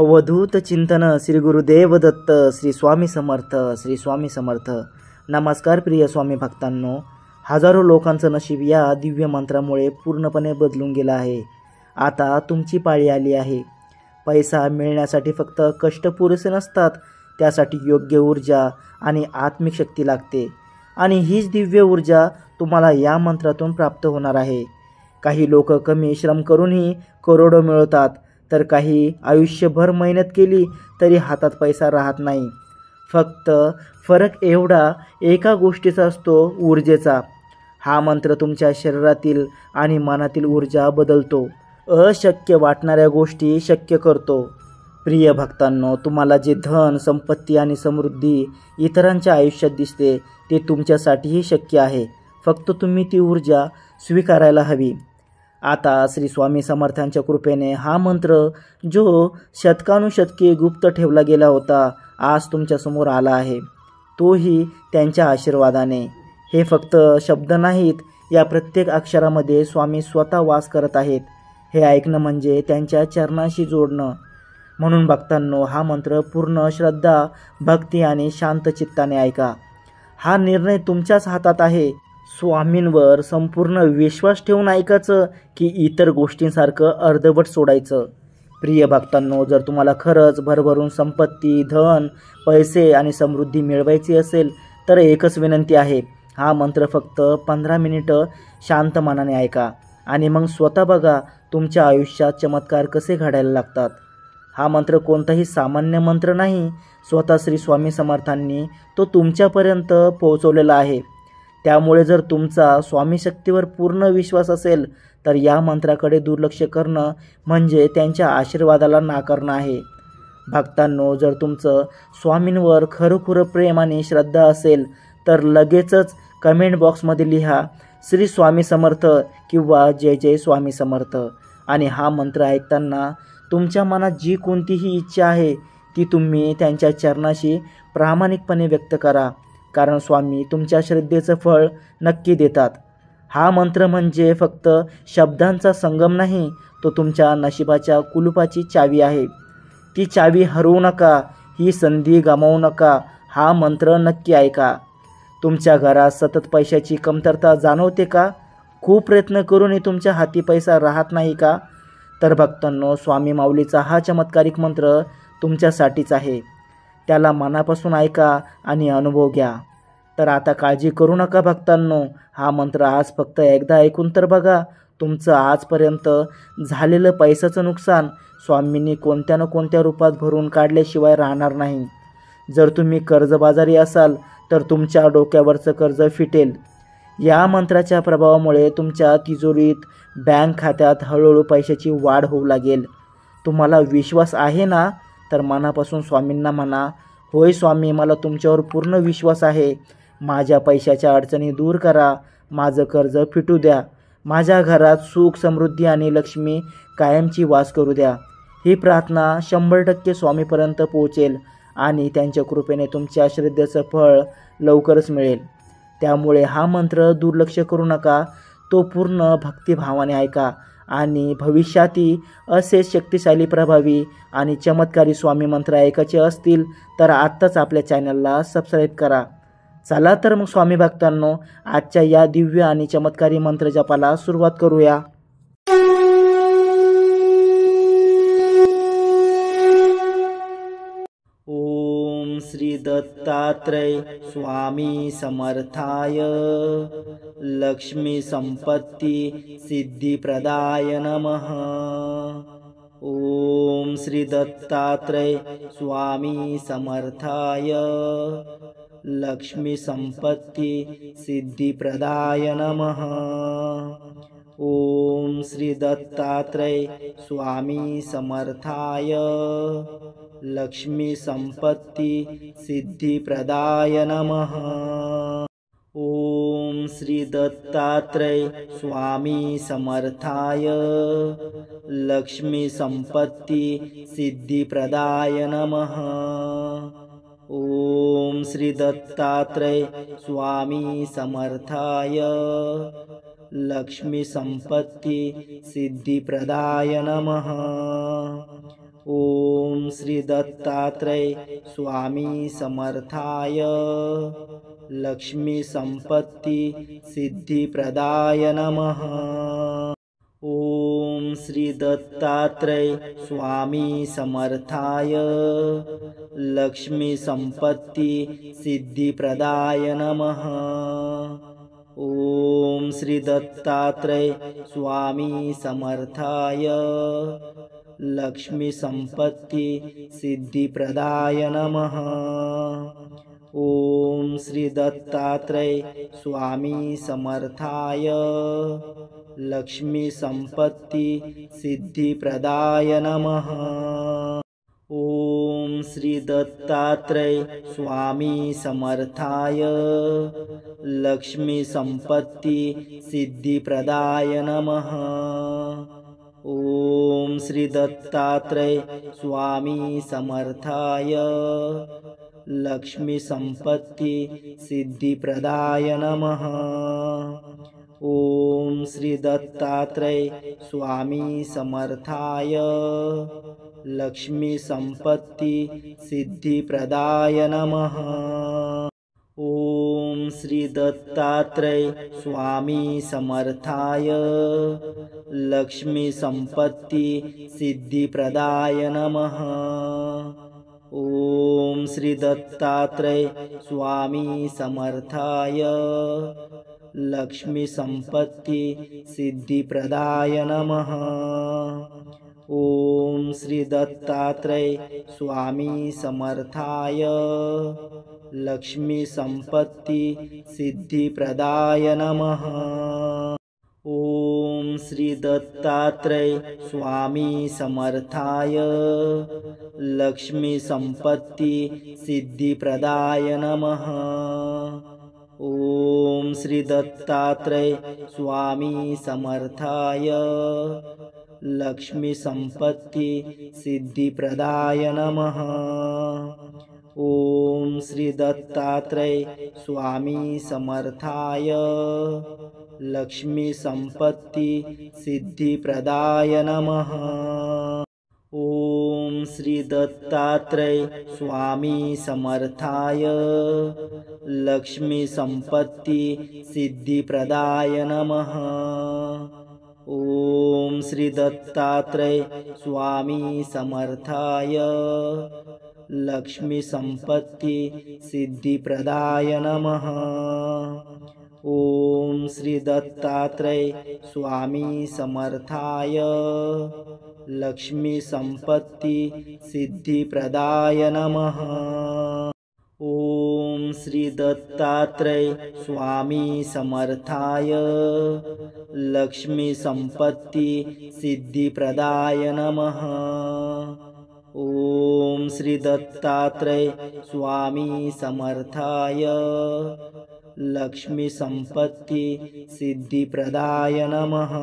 अवधूत चिंतन श्री गुरुदेव दत्त श्री स्वामी समर्थ श्री स्वामी समर्थ। नमस्कार प्रिय स्वामी भक्तांनो, हजारो लोकांचं नशीब या दिव्य मंत्रामुळे पूर्णपणे बदलून गेलं आहे। आता तुमची पाळी आली आहे। पैसा मिळण्यासाठी फक्त कष्ट पुरेसे नसतात, त्यासाठी योग्य ऊर्जा आणि आत्मिक शक्ती लागते आणि हीच दिव्य ऊर्जा तुम्हाला या मंत्रातून प्राप्त होणार आहे। काही लोक कमी श्रम करूनही करोडो मिळवतात, तर काही आयुष्यभर मेहनत केली तरी हातात पैसा राहत नाही। फक्त फरक एवढा एका गोष्टीचा असतो, ऊर्जेचा। हा मंत्र तुमच्या शरीरातील आणि मनातील ऊर्जा बदलतो, अशक्य वाटणाऱ्या गोष्टी शक्य करतो। प्रिय भक्तांनो, तुम्हाला जे धन, संपत्ती आणि समृद्धी इतरांच्या आयुष्यात दिसते ते तुमच्यासाठीही शक्य आहे, फक्त तुम्ही ती ऊर्जा स्वीकारायला हवी। आता श्री स्वामी समर्थांच्या कृपेने हा मंत्र जो शतकानुशतके गुप्त ठेवला गेला होता, आज तुमच्या समोर आला आहे, तोही त्यांच्या आशीर्वादाने। हे फक्त शब्द नाहीत, या प्रत्येक अक्षरामध्ये स्वामी स्वतः वास करत आहेत। हे ऐकणं म्हणजे त्यांच्या चरणाशी जोडणं। म्हणून भक्तांनो, हा मंत्र पूर्ण श्रद्धा, भक्ती आणि शांत चित्ताने ऐका। हा निर्णय तुमच्याच हातात आहे। स्वामींवर संपूर्ण विश्वास ठेवून ऐकायचं की इतर गोष्टींसारखं अर्धवट सोडायचं। प्रिय भक्तांनो, जर तुम्हाला खरंच भरभरून संपत्ती, धन, पैसे आणि समृद्धी मिळवायची असेल तर एकच विनंती आहे, हा मंत्र फक्त 15 मिनिटं शांत मनाने ऐका आणि मग स्वतः बघा तुमच्या आयुष्यात चमत्कार कसे घडायला लागतात। हा मंत्र कोणताही सामान्य मंत्र नाही, स्वतः श्री स्वामी समर्थांनी तो तुमच्यापर्यंत पोहोचवलेला आहे। त्यामुळे जर तुमचा स्वामी शक्तीवर पूर्ण विश्वास असेल तर या मंत्राकडे दुर्लक्ष करणं म्हणजे त्यांच्या आशीर्वादाला नाकारणं आहे। भक्तांनो, जर तुमचं स्वामींवर खरोखर प्रेम आणि श्रद्धा असेल तर लगेचच कमेंट बॉक्समध्ये लिहा श्री स्वामी समर्थ किंवा जय जय स्वामी समर्थ। आणि हा मंत्र ऐकताना तुमच्या मनात जी कोणतीही इच्छा आहे ती तुम्ही त्यांच्या चरणाशी प्रामाणिकपणे व्यक्त करा, कारण स्वामी तुमच्या श्रद्धेचं फळ नक्की देतात। हा मंत्र म्हणजे फक्त शब्दांचा संगम नाही, तो तुमच्या नशिबाच्या कुलुपाची चावी आहे। ती चावी हरवू नका, ही संधी गमावू नका। हा मंत्र नक्की ऐका। तुमच्या घरात सतत पैशाची कमतरता जाणवते का? खूप प्रयत्न करूनही तुमच्या हाती पैसा राहत नाही का? तर भक्तांनो, स्वामी माऊलीचा हा चमत्कारिक मंत्र तुमच्यासाठीच आहे। त्याला मनापासून ऐका आणि अनुभव घ्या। तर आता काळजी करू नका भक्तांनो, हा मंत्र आज फक्त एकदा ऐकून तर बघा। तुमचं आजपर्यंत झालेलं पैशाचं नुकसान स्वामींनी कोणत्या ना कोणत्या रूपात भरून काढल्याशिवाय राहणार नाही। जर तुम्ही कर्जबाजारी असाल तर तुमच्या डोक्यावरचं कर्ज फिटेल। या मंत्राच्या प्रभावामुळे तुमच्या तिजोरीत, बँक खात्यात हळूहळू पैशाची वाढ होऊ लागेल। तुम्हाला विश्वास आहे ना? तर मनापासून स्वामींना म्हणा, होय स्वामी, मला तुमच्यावर पूर्ण विश्वास आहे। माझ्या पैशाच्या अडचणी दूर करा, माझं कर्ज फिटू द्या, माझ्या घरात सुख, समृद्धी आणि लक्ष्मी कायमची वास करू द्या। ही प्रार्थना 100% स्वामीपर्यंत पोहोचेल आणि त्यांच्या कृपेने तुमच्या श्रद्धेचं फळ लवकरच मिळेल। त्यामुळे हा मंत्र दुर्लक्ष करू नका, तो पूर्ण भक्तिभावाने ऐका आणि भविष्यातही असेच शक्तिशाली, प्रभावी आणि चमत्कारी स्वामी मंत्र ऐकायचे असतील तर आत्ताच आपल्या चॅनलला सबस्क्राईब करा। चला तर मग स्वामी भक्तांनो, आजच्या या दिव्य आणि चमत्कारी मंत्र जपाला सुरुवात करूया। ओम श्री दत्तात्रय स्वामी समर्थाय लक्ष्मी संपत्ती सिद्धिप्रदाय नमः। ओम श्री दत्तात्रय स्वामी समर्थाय लक्ष्मी संपत्ती सिद्धिप्रदाय नमः। ओम श्री दत्तात्रय स्वामी समर्थाय लक्ष्मी संपत्ती सिद्धिप्रदाय नमः। ओम श्री दत्तात्रय स्वामी समर्थाय लक्ष्मी संपत्ती सिद्धिप्रदाय नमः। ओम श्री दत्तात्रय स्वामी समर्थाय लक्ष्मी संपत्ती सिद्धिप्रदाय नमः। ओम श्री दत्तात्रय स्वामी समर्थाय लक्ष्मी संपत्ति सिद्धिप्रदाय नमः। ओम श्री दत्तात्रय स्वामी समर्थाय लक्ष्मी संपत्ति सिद्धिप्रदाय नमः। ओम श्री दत्तात्रय स्वामी समर्थाय लक्ष्मी संपत्ति सिद्धिप्रदाय नमः। ओम श्री दत्तात्रय स्वामी समर्थाय लक्ष्मी संपत्ति सिद्धिप्रदाय नमः। ओम श्री दत्तात्रय स्वामी समर्थाय लक्ष्मी संपत्ति सिद्धिप्रदाय नमः। ओम श्री दत्तात्रय स्वामी समर्थाय लक्ष्मी संपत्ति सिद्धिप्रदाय नमः। ओम श्री दत्तात्रय स्वामी समर्थाय लक्ष्मी संपत्ति सिद्धिप्रदाय नमः। ओम श्री दत्तात्रय स्वामी समर्थाय लक्ष्मी संपत्ति सिद्धिप्रदाय नमः। ओम श्री दत्तात्रय स्वामी समर्थाय लक्ष्मी संपत्ति सिद्धिप्रदाय नमः। ओम श्री दत्तात्रय स्वामी समर्थाय लक्ष्मी संपत्ति सिद्धिप्रदाय नमः। ओम श्री दत्तात्रय स्वामी समर्थाय लक्ष्मी संपत्ति सिद्धिप्रदाय नमः। ओम श्री दत्तात्रय स्वामी समर्थाय लक्ष्मी संपत्ति सिद्धिप्रदाय नमः। ओम श्री दत्तात्रय स्वामी समर्थाय लक्ष्मी संपत्ति सिद्धिप्रदाय नमः। ओम श्री दत्तात्रय स्वामी समर्थाय लक्ष्मी संपत्ति सिद्धिप्रदाय नमः। ओम श्री दत्तात्रय स्वामी समर्थाय लक्ष्मी संपत्ति सिद्धिप्रदाय नमः। ओम श्री दत्तात्रय स्वामी समर्थाय लक्ष्मी संपत्ति सिद्धिप्रदाय नमः। ओम श्री दत्तात्रय स्वामी समर्थाय लक्ष्मी संपत्ति सिद्धिप्रदाय नमः। ओम श्री दत्तात्रय स्वामी समर्थाय लक्ष्मी संपत्ति सिद्धिप्रदाय नमः।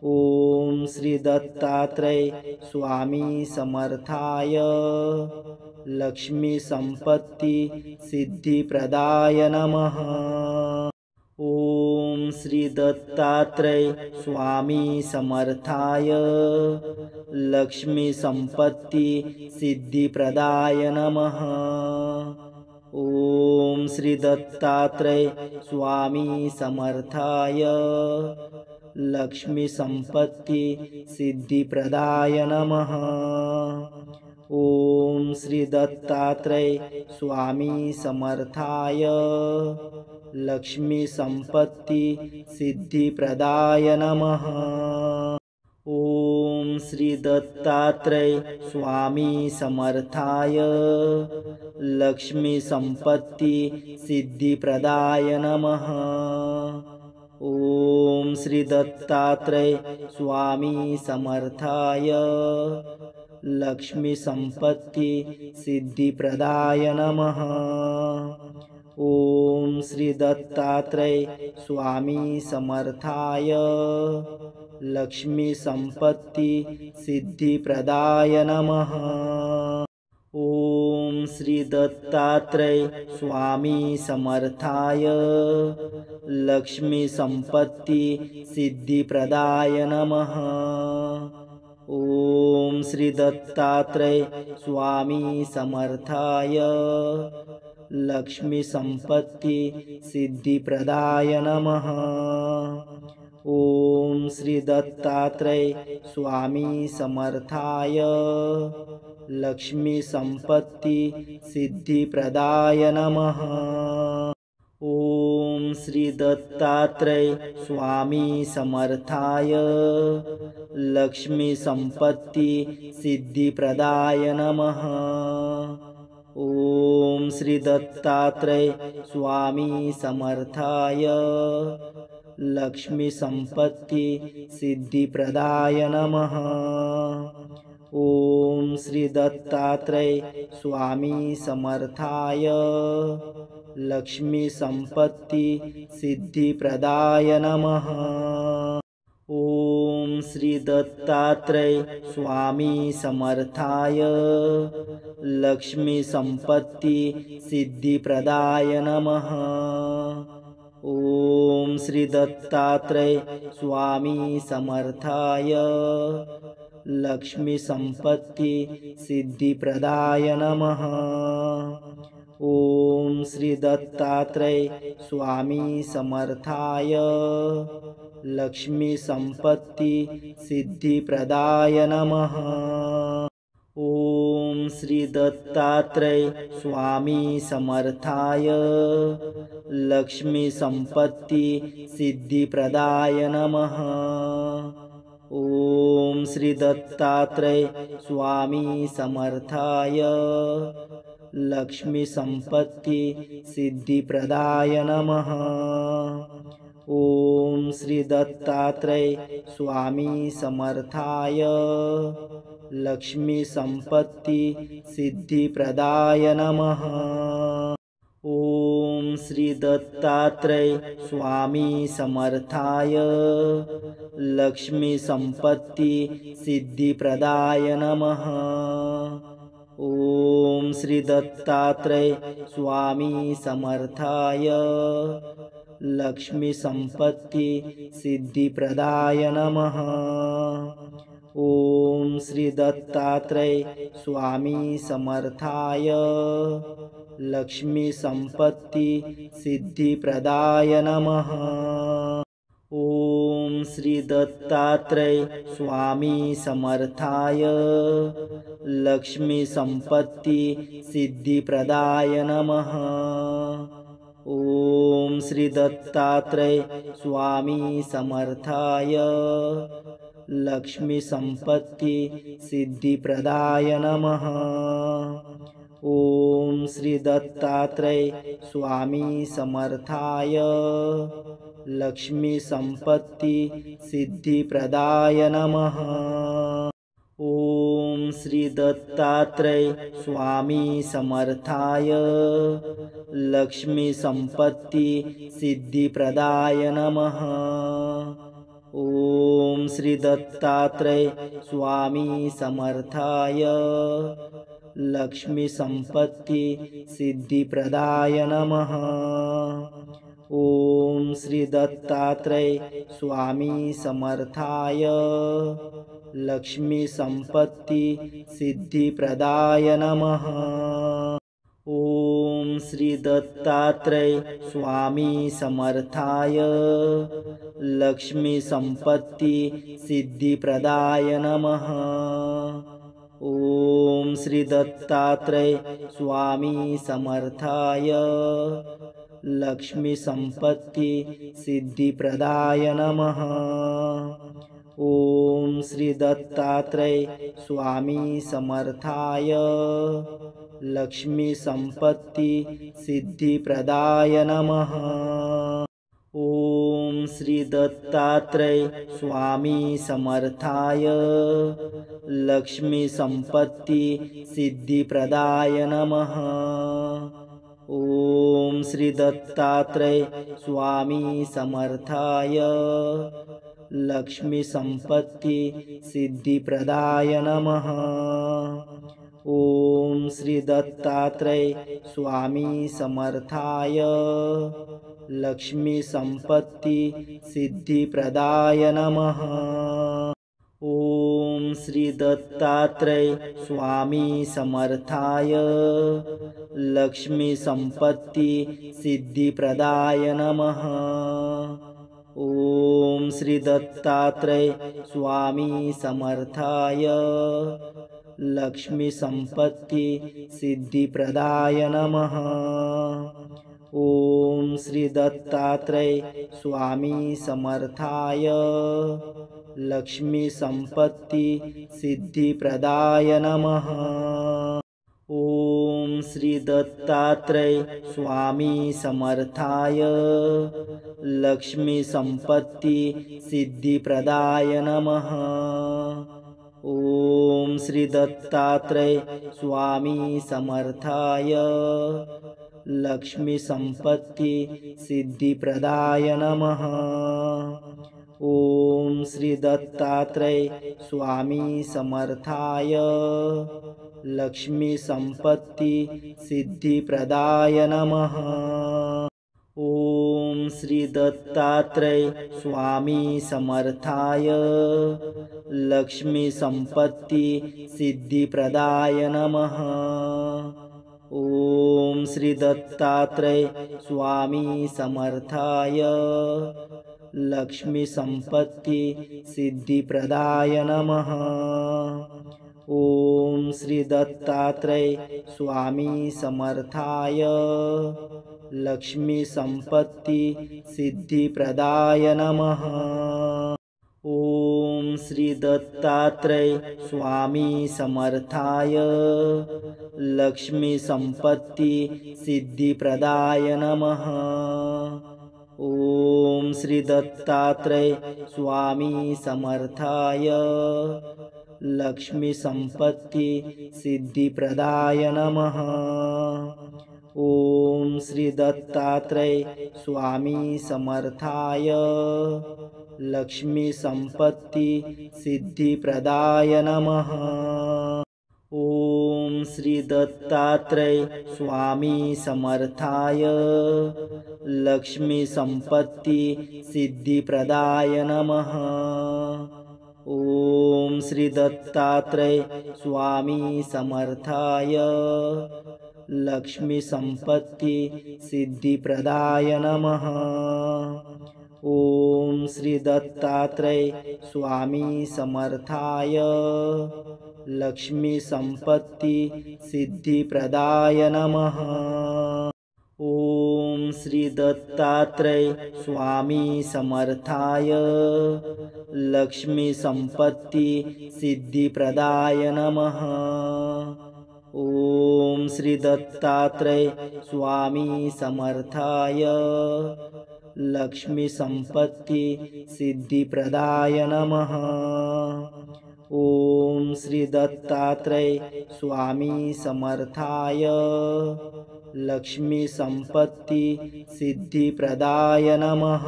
ओम श्री दत्तात्रय स्वामी समर्थाय लक्ष्मी संपत्ति सिद्धिप्रदाय नमः। ओम श्री दत्तात्रय स्वामी समर्थाय लक्ष्मी संपत्ति सिद्धिप्रदाय नमः। ओम श्री दत्तात्रय स्वामी समर्थाय लक्ष्मी संपत्ति सिद्धिप्रदाय नमः। ओम श्री दत्तात्रय स्वामी समर्थाय लक्ष्मी संपत्ति सिद्धिप्रदाय नमः। ओम श्री दत्तात्रय स्वामी समर्थाय लक्ष्मी संपत्ति सिद्धिप्रदाय नमः। ओम श्री दत्तात्रय स्वामी समर्थाय लक्ष्मी संपत्ति सिद्धिप्रदाय नमः। ओम श्री दत्तात्रय स्वामी समर्थाय लक्ष्मी संपत्ति सिद्धिप्रदाय नमः। ओम श्री दत्तात्रय स्वामी समर्थाय लक्ष्मी संपत्ति सिद्धिप्रदाय नमः। ओम श्री दत्तात्रय स्वामी समर्थाय लक्ष्मी संपत्ति सिद्धिप्रदाय नमः। ओम श्री दत्तात्रय स्वामी समर्थाय लक्ष्मी संपत्ति सिद्धिप्रदाय नमः। ओम श्री दत्तात्रय स्वामी समर्थाय लक्ष्मी संपत्ति सिद्धिप्रदाय नमः। ओम श्री दत्तात्रय स्वामी समर्थाय लक्ष्मी संपत्ति सिद्धिप्रदाय नमः। ओम श्री दत्तात्रय स्वामी समर्थाय लक्ष्मी संपत्ति सिद्धिप्रदाय नमः। ओम श्री दत्तात्रय स्वामी समर्थाय लक्ष्मी संपत्ति सिद्धिप्रदाय नमः। ओम श्री दत्तात्रय स्वामी समर्थाय लक्ष्मी संपत्ति सिद्धिप्रदाय नमः। ओम श्री दत्तात्रय स्वामी समर्थाय लक्ष्मी संपत्ति सिद्धिप्रदाय नमः। ओम श्री दत्तात्रय स्वामी समर्थाय लक्ष्मी संपत्ति सिद्धिप्रदाय नमः। ओम श्री दत्तात्रय स्वामी समर्थाय लक्ष्मी संपत्ति सिद्धिप्रदाय नमः। ओम श्री दत्तात्रय स्वामी समर्थाय लक्ष्मी संपत्ति सिद्धिप्रदाय नमः। ओम श्री दत्तात्रय स्वामी समर्थाय लक्ष्मी संपत्ति सिद्धिप्रदाय नमः। ओम श्री दत्तात्रय स्वामी समर्थाय लक्ष्मी संपत्ति सिद्धिप्रदाय नमः। ओम श्री दत्तात्रय स्वामी समर्थाय लक्ष्मी संपत्ति सिद्धिप्रदाय नमः। ओम श्री दत्तात्रय स्वामी समर्थाय लक्ष्मी संपत्ति सिद्धिप्रदाय नमः। ओम श्री दत्तात्रय स्वामी समर्थाय लक्ष्मी संपत्ति सिद्धिप्रदाय नमः। ओम श्री दत्तात्रय स्वामी समर्थाय लक्ष्मी संपत्ति सिद्धिप्रदाय नमः। ओम श्री दत्तात्रय स्वामी समर्थाय लक्ष्मी संपत्ति सिद्धिप्रदाय नमः। ओम श्री दत्तात्रय स्वामी समर्थाय लक्ष्मी संपत्ति सिद्धिप्रदाय नमः। ओम श्री दत्तात्रय स्वामी समर्थाय लक्ष्मी संपत्ति सिद्धिप्रदाय नमः। ओम श्री दत्तात्रय स्वामी समर्थाय लक्ष्मी संपत्ति सिद्धिप्रदाय नमः। ओम श्री दत्तात्रय स्वामी समर्थाय लक्ष्मी संपत्ति सिद्धिप्रदाय नमः। ओम श्री दत्तात्रय स्वामी समर्थाय लक्ष्मी संपत्ति सिद्धिप्रदाय नमः। ओम श्री दत्तात्रय स्वामी समर्थाय लक्ष्मी संपत्ति सिद्धिप्रदाय नमः। ओम श्री दत्तात्रय स्वामी समर्थाय लक्ष्मी संपत्ति सिद्धिप्रदाय नमः। ओम श्री दत्तात्रय स्वामी समर्थाय लक्ष्मी संपत्ति सिद्धिप्रदाय नमः। ओम श्री दत्तात्रेय स्वामी समर्थाय लक्ष्मी संपत्ति सिद्धिप्रदाय नमः। ओम श्री दत्तात्रेय स्वामी समर्थाय लक्ष्मी संपत्ति सिद्धिप्रदाय नमः। ओम श्री दत्तात्रेय स्वामी समर्थाय लक्ष्मी संपत्ति सिद्धिप्रदाय नमः। ओम श्री दत्तात्रेय स्वामी समर्थाय लक्ष्मी संपत्ति सिद्धिप्रदाय नमः। ओम श्री दत्तात्रेय स्वामी समर्थाय लक्ष्मी संपत्ति सिद्धिप्रदाय नमः। ओम श्री दत्तात्रेय स्वामी समर्थाय लक्ष्मी संपत्ति सिद्धिप्रदाय नमः। ओम श्री दत्तात्रेय स्वामी समर्थाय लक्ष्मी संपत्ति सिद्धिप्रदाय नमः। ओम श्री दत्तात्रेय स्वामी समर्थाय लक्ष्मी संपत्ति सिद्धिप्रदाय नमः। ओम श्री दत्तात्रेय स्वामी समर्थाय लक्ष्मी संपत्ति सिद्धिप्रदाय नमः। ओम श्री दत्तात्रेय स्वामी समर्थाय लक्ष्मी संपत्ति सिद्धिप्रदाय नमः। ओम श्री दत्तात्रेय स्वामी समर्थाय लक्ष्मी संपत्ति सिद्धिप्रदाय नमः। ओम श्री दत्तात्रेय स्वामी समर्थाय लक्ष्मी संपत्ति सिद्धिप्रदाय नमः। ओम श्री दत्तात्रेय स्वामी समर्थाय लक्ष्मी संपत्ति सिद्धिप्रदाय नमः। ओम श्री दत्तात्रेय स्वामी समर्थाय लक्ष्मी संपत्ति सिद्धिप्रदाय नमः। ओम श्री दत्तात्रेय स्वामी समर्थाय लक्ष्मी संपत्ति सिद्धिप्रदाय नमः। ओम श्री दत्तात्रेय स्वामी समर्थाय लक्ष्मी संपत्ति सिद्धिप्रदाय नमः। ओम श्री दत्तात्रेय स्वामी समर्थाय लक्ष्मी संपत्ति सिद्धिप्रदाय नमः। ओम श्री दत्तात्रेय स्वामी समर्थाय लक्ष्मी संपत्ति सिद्धिप्रदाय नमः।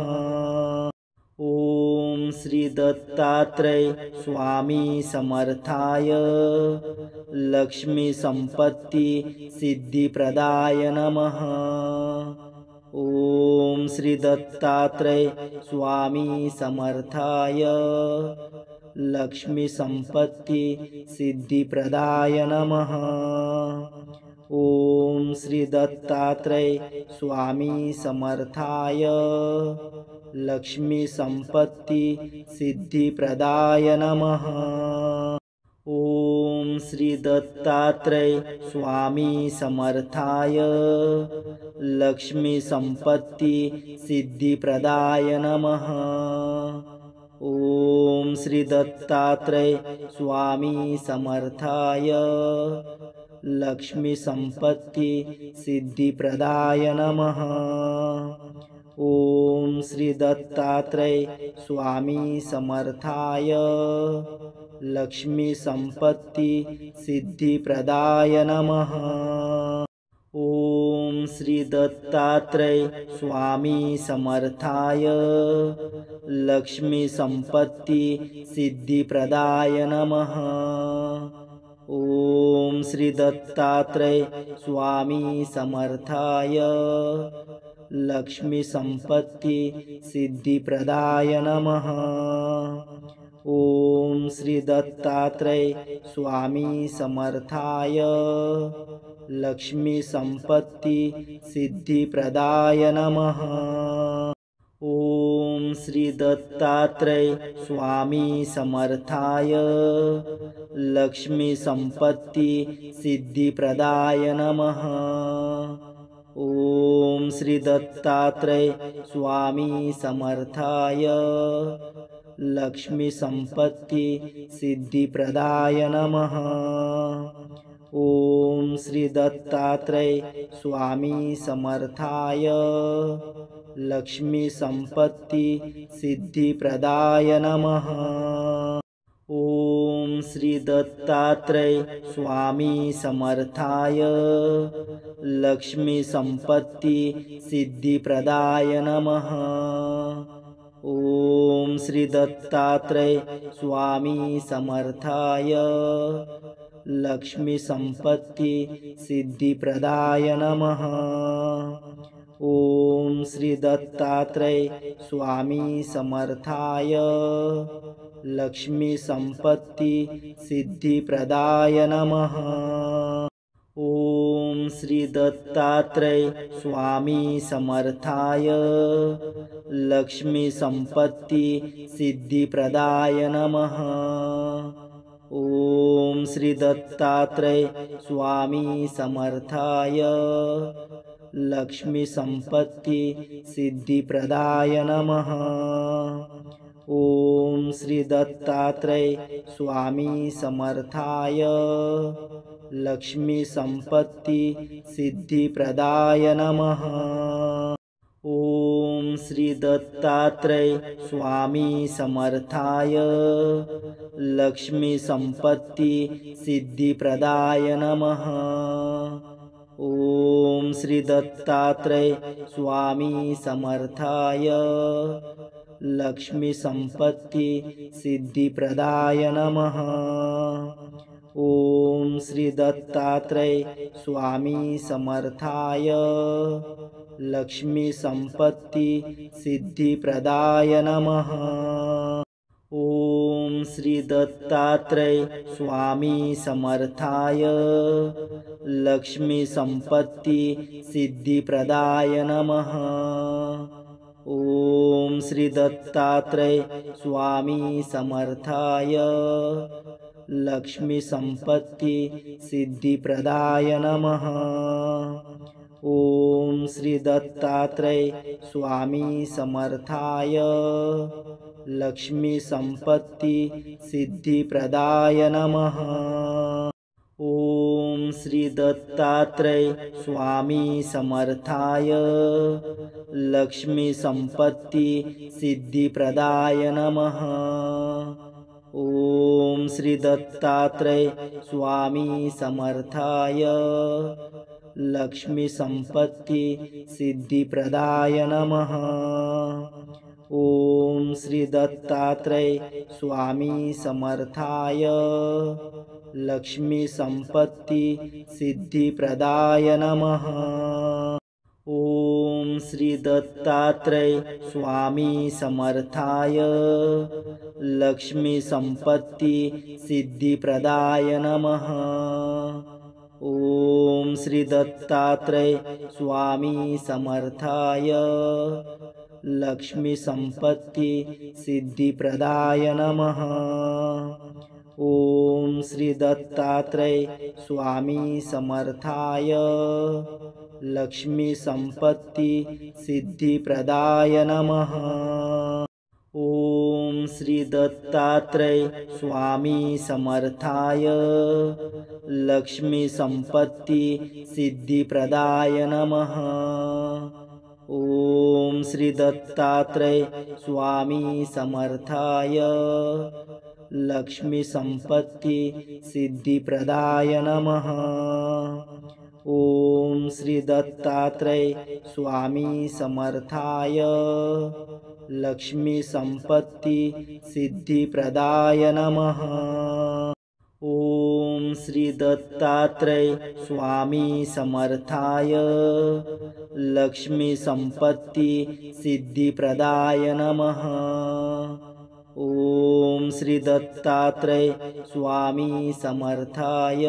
ओम श्री दत्तात्रेय स्वामी समर्थाय लक्ष्मी संपत्ति सिद्धिप्रदाय नमः। ओम श्री दत्तात्रेय स्वामी समर्थाय लक्ष्मी संपत्ति सिद्धिप्रदाय नमः। ओम श्री दत्तात्रेय स्वामी समर्थाय लक्ष्मी संपत्ति सिद्धिप्रदाय नमः। ओम श्री दत्तात्रेय स्वामी समर्थाय लक्ष्मी संपत्ति सिद्धिप्रदाय नमः। ओम श्री दत्तात्रेय स्वामी समर्थाय लक्ष्मी संपत्ति सिद्धिप्रदाय नमः। ओम श्री दत्तात्रेय स्वामी समर्थाय लक्ष्मी संपत्ति सिद्धिप्रदाय नमः। ओम श्री दत्तात्रेय स्वामी समर्थाय लक्ष्मी संपत्ति सिद्धिप्रदाय नमः। ओम श्री दत्तात्रेय स्वामी समर्थाय लक्ष्मी संपत्ति सिद्धिप्रदाय नमः। ओम श्री दत्तात्रय स्वामी समर्थाय लक्ष्मी संपत्ति सिद्धि प्रदाय नमः। ओम श्री दत्तात्रय स्वामी समर्थाय लक्ष्मी संपत्ति सिद्धि प्रदाय नमः। ओम श्री दत्तात्रय स्वामी समर्थाय लक्ष्मी संपत्ति सिद्धि प्रदाय नमः। ओम श्री दत्तात्रय स्वामी समर्थाय लक्ष्मी संपत्ति सिद्धि प्रदाय नमः। ओम श्री दत्तात्रय स्वामी समर्थाय लक्ष्मी संपत्ति सिद्धि प्रदाय नमः। ओम श्री दत्तात्रय स्वामी समर्थाय लक्ष्मी संपत्ति सिद्धि प्रदाय नमः। ओम श्री दत्तात्रय स्वामी समर्थाय लक्ष्मी संपत्ति सिद्धि प्रदाय नमः। ओम श्री दत्तात्रय स्वामी समर्थाय लक्ष्मी संपत्ति सिद्धि प्रदाय नमः। ओम श्री दत्तात्रय स्वामी समर्थाय लक्ष्मी संपत्ति सिद्धि प्रदाय नमः। ओम श्री दत्तात्रय स्वामी समर्थाय लक्ष्मी संपत्ति सिद्धि प्रदाय नमः। ओम श्री दत्तात्रय स्वामी समर्थाय लक्ष्मी संपत्ति सिद्धि प्रदाय नमः। ओम श्री दत्तात्रय स्वामी समर्थाय लक्ष्मी संपत्ति सिद्धि प्रदाय नमः। ओम श्री दत्तात्रय स्वामी समर्थाय लक्ष्मी संपत्ति सिद्धि प्रदाय नमः। ओम श्री दत्तात्रय स्वामी समर्थाय लक्ष्मी संपत्ति सिद्धि प्रदाय नमः। ओम श्री दत्तात्रय स्वामी समर्थाय लक्ष्मी संपत्ति सिद्धि प्रदाय नमः। ओम श्री दत्तात्रय स्वामी समर्थाय लक्ष्मी संपत्ति सिद्धि प्रदाय नमः। ओम श्री दत्तात्रय स्वामी समर्थाय लक्ष्मी संपत्ति सिद्धि प्रदाय नमः। ओम श्री दत्तात्रय स्वामी समर्थाय लक्ष्मी संपत्ति सिद्धि प्रदाय नमः। ओम श्री दत्तात्रय स्वामी समर्थाय लक्ष्मी संपत्ति सिद्धि प्रदाय नमः। ओम श्री दत्तात्रय स्वामी समर्थाय लक्ष्मी संपत्ति सिद्धि प्रदाय नमः। ओम श्री दत्तात्रय स्वामी समर्थाय लक्ष्मी संपत्ति सिद्धि प्रदाय नमः। ओम श्री दत्तात्रय स्वामी समर्थाय लक्ष्मी संपत्ति सिद्धि प्रदाय नमः। ओम श्री दत्तात्रय स्वामी समर्थाय लक्ष्मी संपत्ति सिद्धि प्रदाय नमः। ओम श्री दत्तात्रय स्वामी समर्थाय लक्ष्मी संपत्ति सिद्धि प्रदाय नमः। ओम श्री दत्तात्रय स्वामी समर्थाय लक्ष्मी संपत्ति सिद्धि प्रदाय नमः। ओम श्री दत्तात्रय स्वामी समर्थाय लक्ष्मी संपत्ति सिद्धि प्रदाय नमः। ओम श्री दत्तात्रेय स्वामी समर्थाय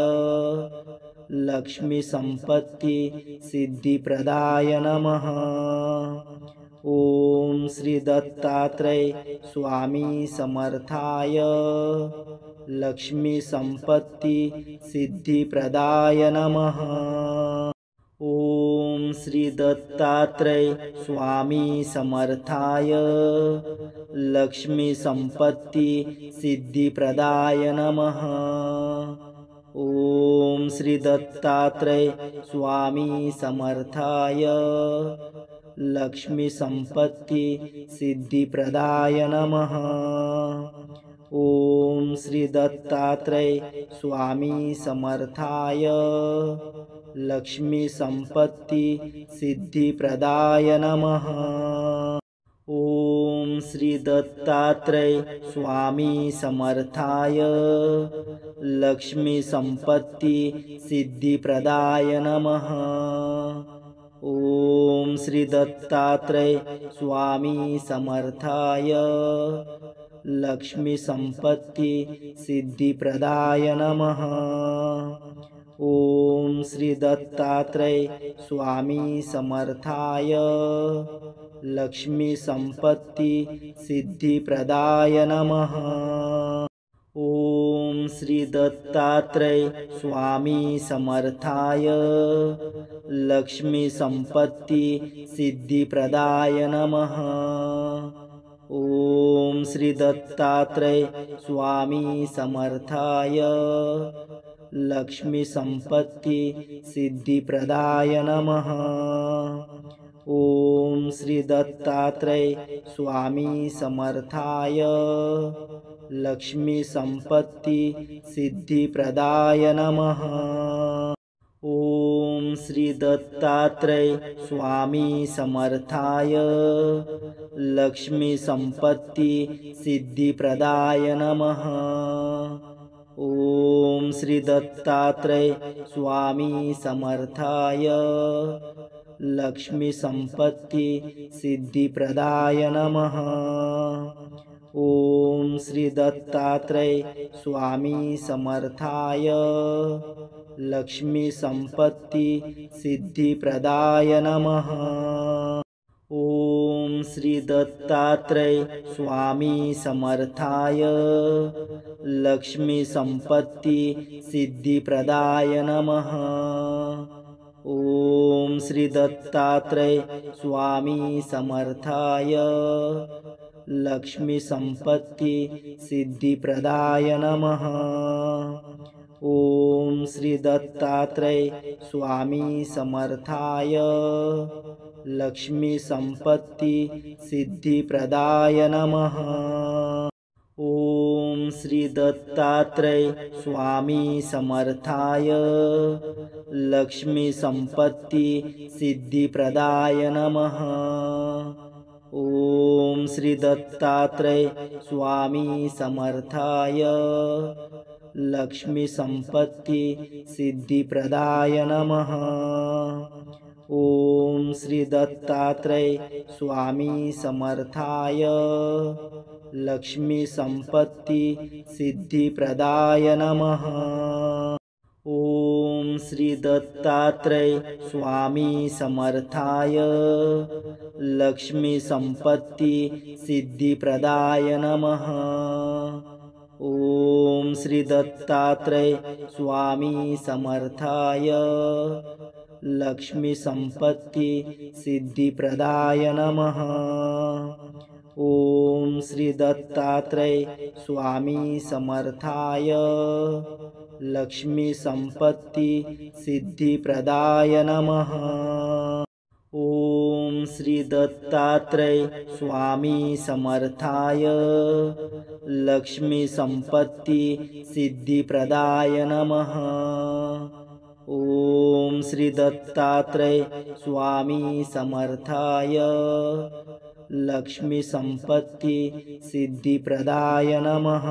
लक्ष्मी संपत्ति सिद्धिप्रदाय नमः। ओम श्री दत्तात्रेय स्वामी समर्थाय लक्ष्मी संपत्ति सिद्धिप्रदाय नमः। ओम श्री दत्तात्रेय स्वामी समर्थाय लक्ष्मी संपत्ति सिद्धिप्रदाय नमः। ओम श्री दत्तात्रेय स्वामी समर्थाय लक्ष्मी संपत्ति सिद्धिप्रदाय नमः। ओम श्री दत्तात्रेय स्वामी समर्थाय लक्ष्मी संपत्ति सिद्धिप्रदाय नमः। ओम श्री दत्तात्रेय स्वामी समर्थाय लक्ष्मी संपत्ति सिद्धिप्रदाय नमः। ओम श्री दत्तात्रेय स्वामी समर्थाय लक्ष्मी संपत्ति सिद्धिप्रदाय नमः। ओम श्री दत्तात्रेय स्वामी समर्थाय लक्ष्मी संपत्ति सिद्धिप्रदाय नमः। ओम श्री दत्तात्रेय स्वामी समर्थाय लक्ष्मी संपत्ति सिद्धिप्रदाय नमः। ओम श्री दत्तात्रेय स्वामी समर्थाय लक्ष्मी संपत्ति सिद्धिप्रदाय नमः। ओम श्री दत्तात्रेय स्वामी समर्थाय लक्ष्मी संपत्ति सिद्धिप्रदाय नमः। ओम श्री दत्तात्रेय स्वामी समर्थाय लक्ष्मी संपत्ति सिद्धिप्रदाय नमः। ओम श्री दत्तात्रेय स्वामी समर्थाय लक्ष्मी संपत्ति सिद्धिप्रदाय नमः। ओम श्री दत्तात्रेय स्वामी समर्थाय लक्ष्मी संपत्ति सिद्धिप्रदाय नमः। ओम श्री दत्तात्रेय स्वामी समर्थाय लक्ष्मी संपत्ति सिद्धिप्रदाय नमः। ओम श्री दत्तात्रेय स्वामी समर्थाय लक्ष्मी संपत्ति सिद्धिप्रदाय नमः। ओम श्री दत्तात्रेय स्वामी समर्थाय लक्ष्मी संपत्ति सिद्धिप्रदाय नमः। ओम श्री दत्तात्रेय स्वामी समर्थाय लक्ष्मी संपत्ति सिद्धिप्रदाय नमः। ओम श्री दत्तात्रेय स्वामी समर्थाय लक्ष्मी संपत्ति सिद्धिप्रदाय नमः। ओम श्री दत्तात्रेय स्वामी समर्थाय लक्ष्मी संपत्ति सिद्धिप्रदाय नमः। ओम श्री दत्तात्रेय स्वामी समर्थाय लक्ष्मी संपत्ति सिद्धिप्रदाय नमः। ओम श्री दत्तात्रेय स्वामी समर्थाय लक्ष्मी संपत्ति सिद्धिप्रदाय नमः। ओम श्री दत्तात्रेय स्वामी समर्थाय लक्ष्मी संपत्ति सिद्धिप्रदाय नमः। ओम श्री दत्तात्रेय स्वामी समर्थाय लक्ष्मी संपत्ति सिद्धिप्रदाय नमः। ओम श्री दत्तात्रेय स्वामी समर्थाय लक्ष्मी संपत्ति सिद्धिप्रदाय नमः।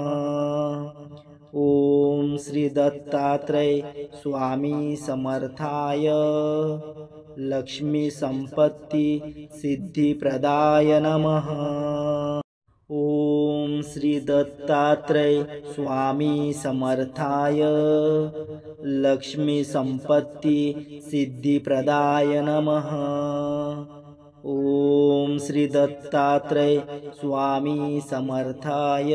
ओम श्री दत्तात्रेय स्वामी समर्थाय लक्ष्मी संपत्ति सिद्धिप्रदाय नमः। ओम श्री दत्तात्रेय स्वामी समर्थाय लक्ष्मी संपत्ति सिद्धिप्रदाय नमः। ओम श्री दत्तात्रेय स्वामी समर्थाय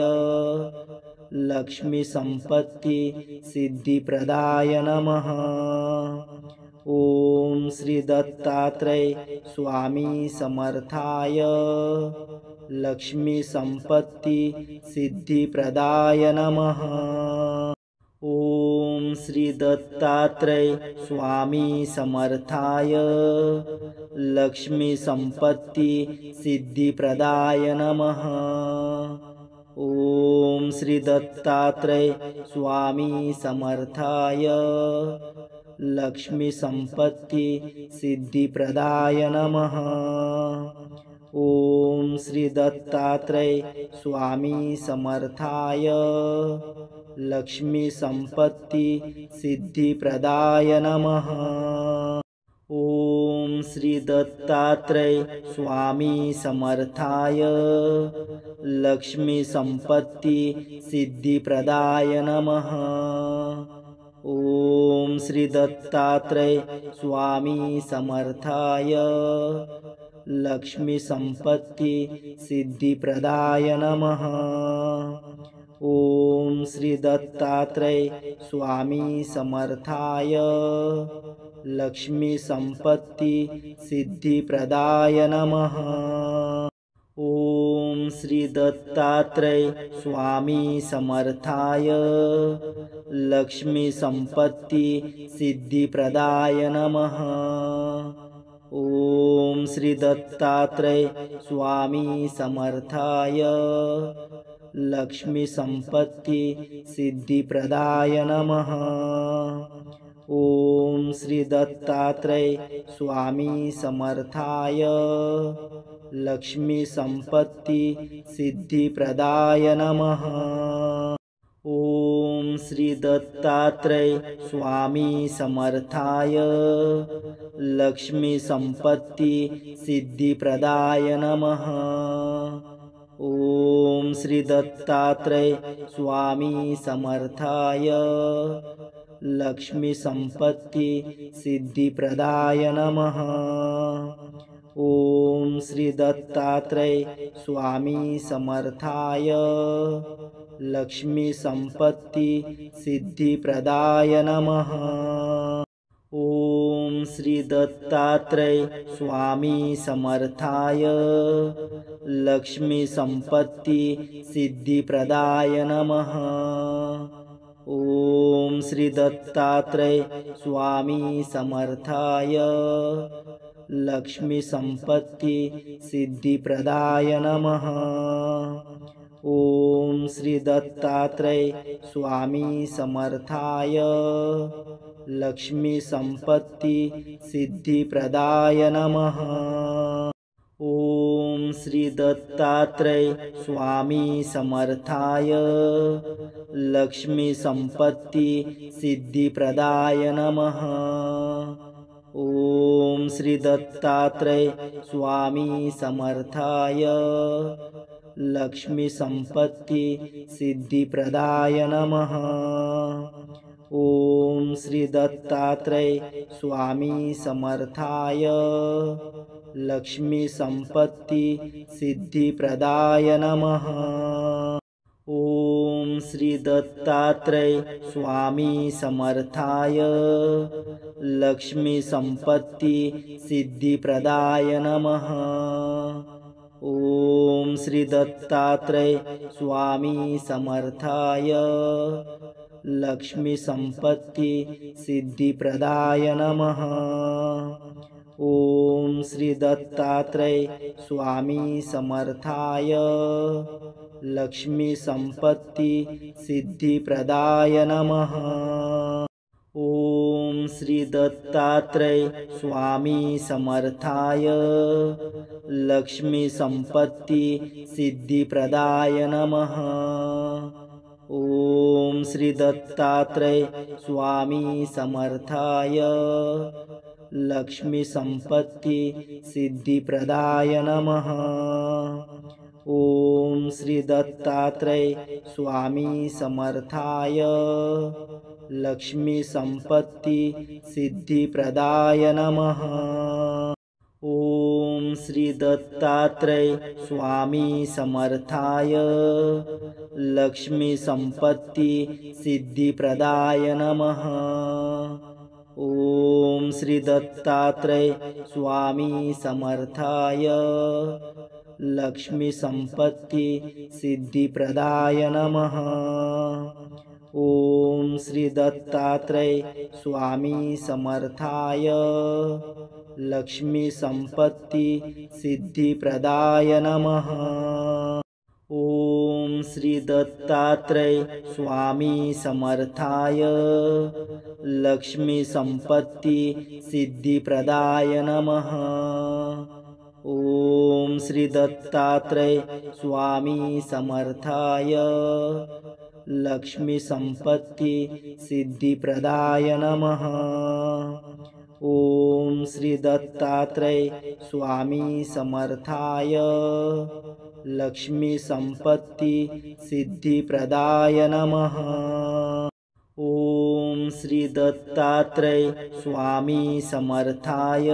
लक्ष्मी संपत्ति सिद्धिप्रदाय नमः। ओम श्री दत्तात्रेय स्वामी समर्थाय लक्ष्मी संपत्ति सिद्धिप्रदाय नमः। ओम श्री दत्तात्रेय स्वामी समर्थाय लक्ष्मी संपत्ति सिद्धिप्रदाय नमः। ओम श्री दत्तात्रेय स्वामी समर्थाय लक्ष्मी संपत्ति सिद्धिप्रदाय नमः। ओम श्री दत्तात्रेय स्वामी समर्थाय लक्ष्मी संपत्ति सिद्धिप्रदाय नमः। ओम श्री दत्तात्रेय स्वामी समर्थाय लक्ष्मी संपत्ति सिद्धिप्रदाय नमः। ओम श्री दत्तात्रेय स्वामी समर्थाय लक्ष्मी संपत्ति सिद्धिप्रदाय नमः। ओम श्री दत्तात्रेय स्वामी समर्थाय लक्ष्मी संपत्ति सिद्धिप्रदाय नमः। ओम श्री दत्तात्रेय स्वामी समर्थाय लक्ष्मी संपत्ति सिद्धिप्रदाय नमः। ओम श्री दत्तात्रेय स्वामी समर्थाय लक्ष्मी संपत्ति सिद्धिप्रदाय नमः। ओम श्री दत्तात्रेय स्वामी समर्थाय लक्ष्मी संपत्ति सिद्धिप्रदाय नमः। ओम श्री दत्तात्रेय स्वामी समर्थाय लक्ष्मी संपत्ति सिद्धिप्रदाय नमः। ओम श्री दत्तात्रेय स्वामी समर्थाय लक्ष्मी संपत्ति सिद्धिप्रदाय नमः। ओम श्री दत्तात्रेय स्वामी समर्थाय लक्ष्मी संपत्ति सिद्धिप्रदाय नमः। ओम श्री दत्तात्रेय स्वामी समर्थाय लक्ष्मी संपत्ति सिद्धिप्रदाय नमः। ओम श्री दत्तात्रेय स्वामी समर्थाय लक्ष्मी संपत्ति सिद्धिप्रदाय नमः। ओम श्री दत्तात्रेय स्वामी समर्थाय लक्ष्मी संपत्ति सिद्धिप्रदाय नमः। ओम श्री दत्तात्रेय स्वामी समर्थाय लक्ष्मी संपत्ति सिद्धिप्रदाय नमः। ओम श्री दत्तात्रेय स्वामी समर्थाय लक्ष्मी संपत्ति सिद्धिप्रदाय नमः। ओम श्री दत्तात्रेय स्वामी समर्थाय लक्ष्मी संपत्ति सिद्धिप्रदाय नमः। ओम श्री दत्तात्रेय स्वामी समर्थाय लक्ष्मी संपत्ति सिद्धिप्रदाय नमः। ओम श्री दत्तात्रेय स्वामी समर्थाय लक्ष्मी संपत्ति सिद्धिप्रदाय नमः। ओम श्री दत्तात्रेय स्वामी समर्थाय लक्ष्मी संपत्ति सिद्धिप्रदाय नमः। ओम श्री दत्तात्रेय स्वामी समर्थाय लक्ष्मी संपत्ति सिद्धिप्रदाय नमः। ओम श्री दत्तात्रेय स्वामी समर्थाय लक्ष्मी संपत्ति सिद्धिप्रदाय नमः। ओम श्री दत्तात्रय स्वामी समर्थाय लक्ष्मी संपत्ति सिद्धि प्रदाय नमः। ओम श्री दत्तात्रय स्वामी समर्थाय लक्ष्मी संपत्ति सिद्धि प्रदाय नमः। ओम श्री दत्तात्रय स्वामी समर्थाय लक्ष्मी संपत्ति सिद्धि प्रदाय नमः। ओम श्री दत्तात्रय स्वामी समर्थाय लक्ष्मी संपत्ति सिद्धि प्रदाय नमः। ओम श्री दत्तात्रय स्वामी समर्थाय लक्ष्मी संपत्ति सिद्धि प्रदाय नमः। ओम श्री दत्तात्रय स्वामी समर्थाय लक्ष्मी संपत्ति सिद्धि प्रदाय नमः। ओम श्री दत्तात्रय स्वामी समर्थाय लक्ष्मी संपत्ति सिद्धि प्रदाय नमः। ओम श्री दत्तात्रय स्वामी समर्थाय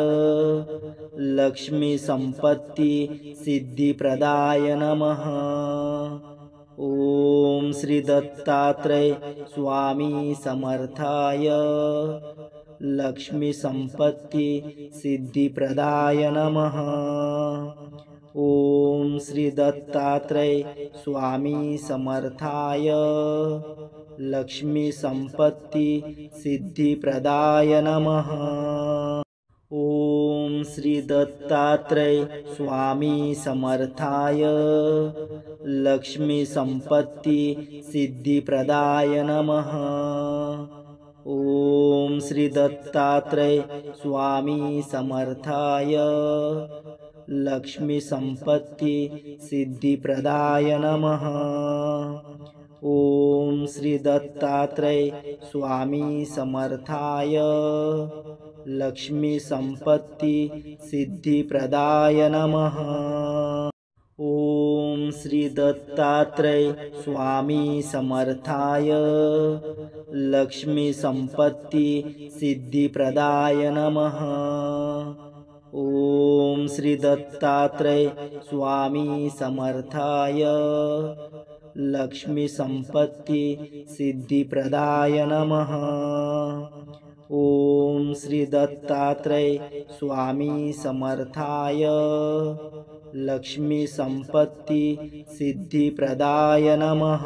लक्ष्मी संपत्ति सिद्धि प्रदाय नमः। ओम श्री दत्तात्रय स्वामी समर्थाय लक्ष्मी संपत्ति सिद्धि प्रदाय नमः। ओम श्री दत्तात्रय स्वामी समर्थाय लक्ष्मी संपत्ति सिद्धि प्रदाय नमः। ओम श्री दत्तात्रय स्वामी समर्थाय लक्ष्मी संपत्ति सिद्धि प्रदाय नमः। ओम श्री दत्तात्रय स्वामी समर्थाय लक्ष्मी संपत्ति सिद्धि प्रदाय नमः। ओम श्री दत्तात्रय स्वामी समर्थाय लक्ष्मी संपत्ति सिद्धि प्रदाय नमः। ओम श्री दत्तात्रय स्वामी समर्थाय लक्ष्मी संपत्ति सिद्धि प्रदाय नमः। ओम श्री दत्तात्रय स्वामी समर्थाय लक्ष्मी संपत्ति सिद्धि प्रदाय नमः। ओम श्री दत्तात्रय स्वामी समर्थाय लक्ष्मी संपत्ति सिद्धि प्रदाय नमः।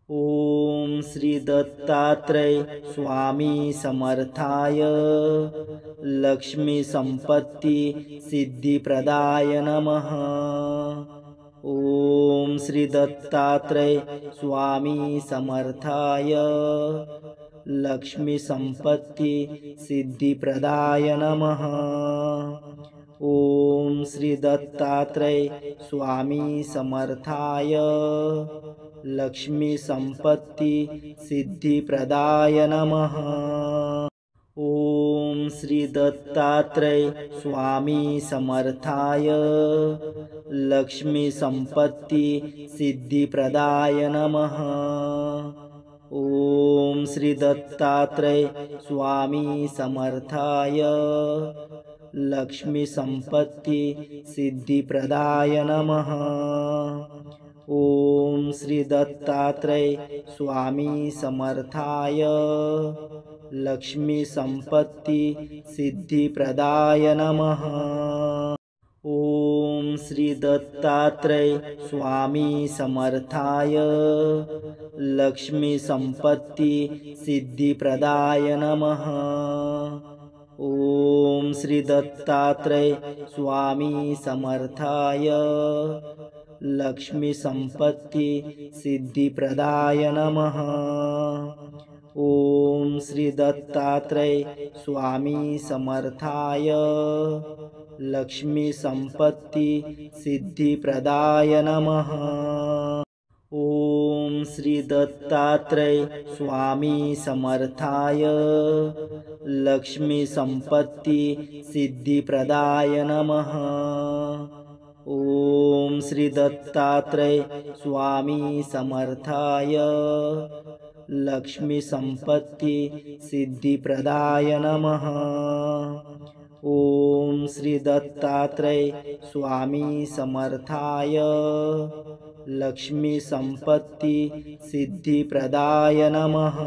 ओम श्री दत्तात्रय स्वामी समर्थाय लक्ष्मी संपत्ति सिद्धि प्रदाय नमः। ओम श्री दत्तात्रय स्वामी समर्थाय लक्ष्मी संपत्ति सिद्धि प्रदाय नमः। ओम श्री दत्तात्रय स्वामी समर्थाय लक्ष्मी संपत्ति सिद्धि प्रदाय नमः। ओम श्री दत्तात्रय स्वामी समर्थाय लक्ष्मी संपत्ति सिद्धि प्रदाय नमः। ओम श्री दत्तात्रय स्वामी समर्थाय लक्ष्मी संपत्ति सिद्धि प्रदाय नमः। ओम श्री दत्तात्रय स्वामी समर्थाय लक्ष्मी संपत्ति सिद्धि प्रदाय नमः। ओम श्री दत्तात्रय स्वामी समर्थाय लक्ष्मी संपत्ति सिद्धि प्रदाय नमः। ओम श्री दत्तात्रय स्वामी समर्थाय लक्ष्मी संपत्ति सिद्धि प्रदाय नमः। ओम श्री दत्तात्रय स्वामी समर्थाय लक्ष्मी संपत्ति सिद्धि प्रदाय नमः। ओम श्री दत्तात्रय स्वामी समर्थाय लक्ष्मी संपत्ति सिद्धि प्रदाय नमः। ओम श्री दत्तात्रय स्वामी समर्थाय लक्ष्मी संपत्ती सिद्धिप्रदाय नमः। ओम श्री दत्तात्रय स्वामी समर्थाय लक्ष्मी संपत्ती सिद्धिप्रदाय नमः।